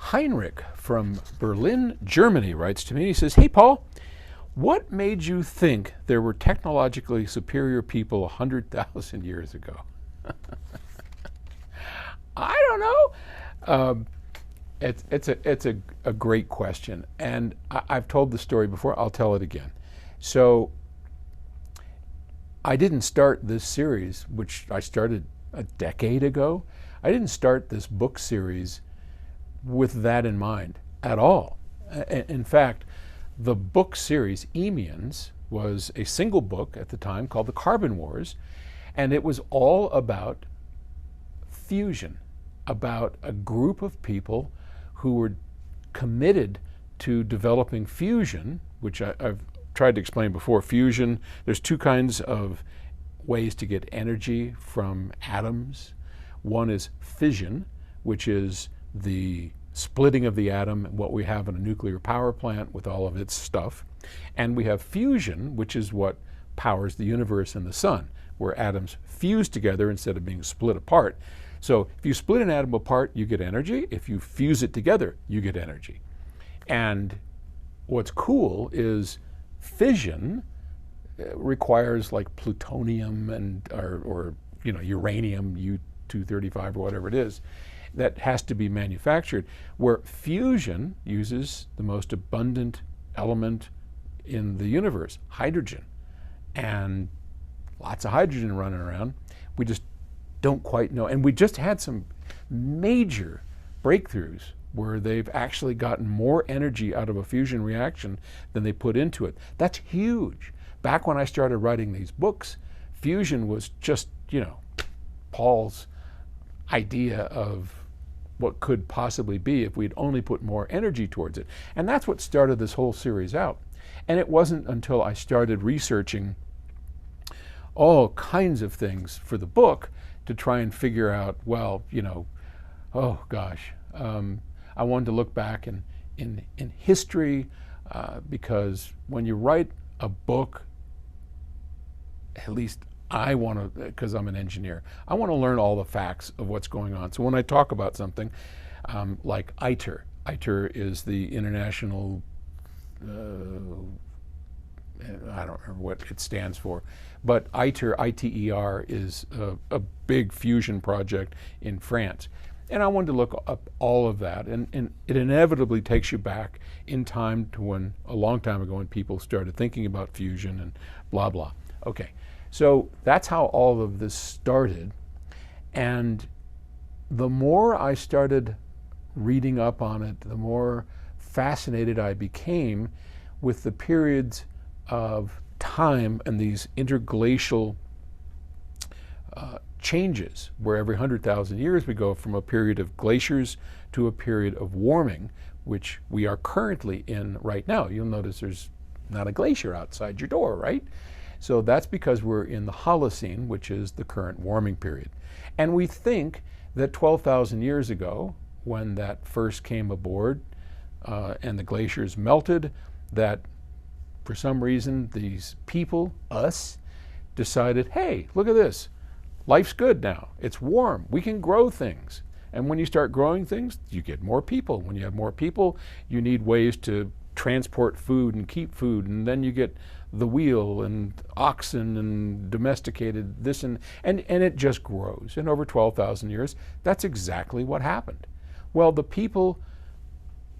Heinrich from Berlin, Germany writes to me. He says, "Hey, Paul, what made you think there were technologically superior people 100,000 years ago?" I don't know. It's a great question, and I've told the story before. I'll tell it again. So I didn't start this series, which I started a decade ago. I didn't start this book series with that in mind at all. In fact, the book series, Emians, was a single book at the time called The Carbon Wars, and it was all about fusion, about a group of people who were committed to developing fusion, which I've tried to explain before. Fusion, there's two kinds of ways to get energy from atoms. One is fission, which is the splitting of the atom, what we have in a nuclear power plant with all of its stuff. And we have fusion, which is what powers the universe and the sun, where atoms fuse together instead of being split apart. So if you split an atom apart, you get energy. If you fuse it together, you get energy. And what's cool is fission requires like plutonium and or uranium, U-235 or whatever it is, that has to be manufactured, where fusion uses the most abundant element in the universe, hydrogen. And lots of hydrogen running around. We just don't quite know. And we just had some major breakthroughs where they've actually gotten more energy out of a fusion reaction than they put into it. That's huge. Back when I started writing these books, fusion was just, Paul's idea of what could possibly be if we'd only put more energy towards it. And that's what started this whole series out. And it wasn't until I started researching all kinds of things for the book to try and figure out, I wanted to look back in history, because when you write a book, at least I want to, because I'm an engineer, I want to learn all the facts of what's going on. So when I talk about something like ITER, ITER is the International, I don't remember what it stands for, but ITER, I-T-E-R, is a big fusion project in France. And I wanted to look up all of that, and it inevitably takes you back in time to when, a long time ago, when people started thinking about fusion and blah, blah. Okay, so that's how all of this started. And the more I started reading up on it, the more fascinated I became with the periods of time and these interglacial changes, where every 100,000 years we go from a period of glaciers to a period of warming, which we are currently in right now. You'll notice there's not a glacier outside your door, right? So that's because we're in the Holocene, which is the current warming period. And we think that 12,000 years ago, when that first came aboard and the glaciers melted, that for some reason these people, us, decided, hey, look at this. Life's good now. It's warm. We can grow things. And when you start growing things, you get more people. When you have more people, you need ways to transport food and keep food. And then you get the wheel and oxen and domesticated this and it just grows. And over 12,000 years, that's exactly what happened. Well, the people,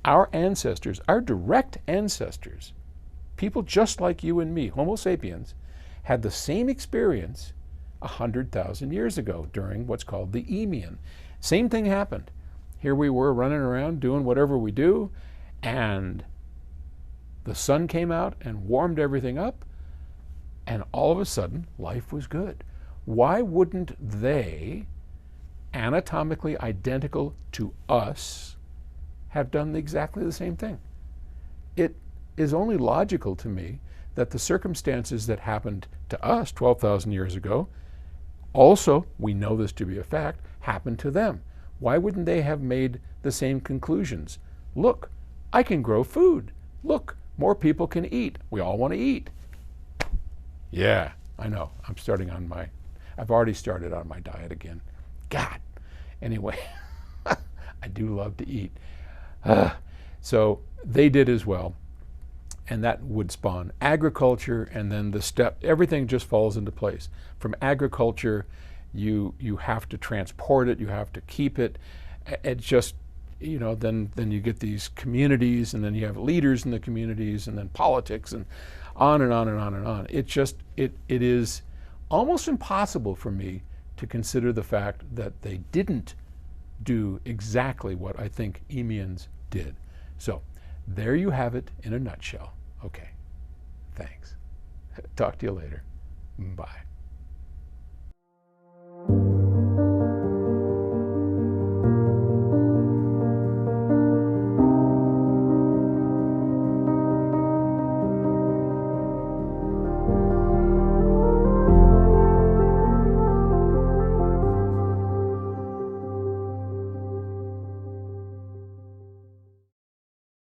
our ancestors, our direct ancestors, people just like you and me, Homo sapiens, had the same experience 100,000 years ago during what's called the Emian. Same thing happened. Here we were running around doing whatever we do, and the sun came out and warmed everything up, and all of a sudden life was good. Why wouldn't they, anatomically identical to us, have done exactly the same thing? It is only logical to me that the circumstances that happened to us 12,000 years ago, also, we know this to be a fact, happened to them. Why wouldn't they have made the same conclusions? Look, I can grow food. Look, more people can eat. We all want to eat. Yeah, I know. I've already started on my diet again. God. Anyway, I do love to eat. So they did as well. And that would spawn agriculture, and then everything just falls into place. From agriculture, you have to transport it, you have to keep it. It just, then you get these communities, and then you have leaders in the communities, and then politics, and on and on and on and on. It is almost impossible for me to consider the fact that they didn't do exactly what I think Eemians did. So there you have it in a nutshell. Okay, thanks. Talk to you later. Bye.